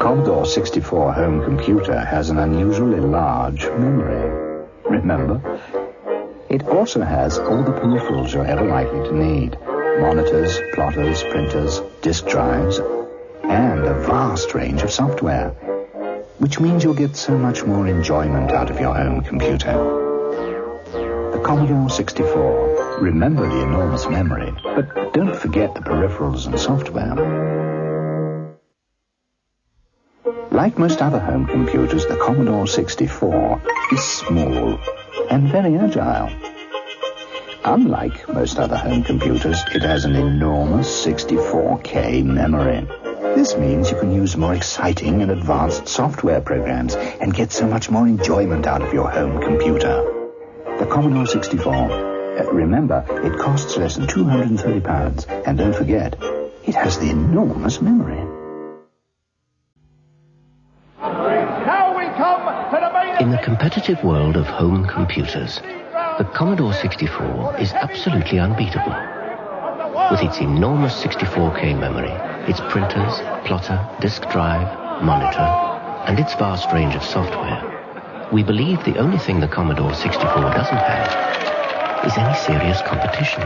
Commodore 64 home computer has an unusually large memory. Remember? It also has all the peripherals you're ever likely to need. Monitors, plotters, printers, disk drives, and a vast range of software. Which means you'll get so much more enjoyment out of your home computer. The Commodore 64. Remember the enormous memory, but don't forget the peripherals and software. Like most other home computers, the Commodore 64 is small and very agile. Unlike most other home computers, it has an enormous 64K memory. This means you can use more exciting and advanced software programs and get so much more enjoyment out of your home computer. The Commodore 64. Remember, it costs less than £230, and don't forget, it has the enormous memory. Now we come to the main... In the competitive world of home computers, the Commodore 64 is absolutely unbeatable. With its enormous 64K memory, its printers, plotter, disk drive, monitor, and its vast range of software, we believe the only thing the Commodore 64 doesn't have is any serious competition.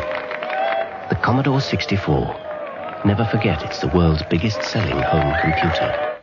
The Commodore 64. Never forget it's the world's biggest selling home computer.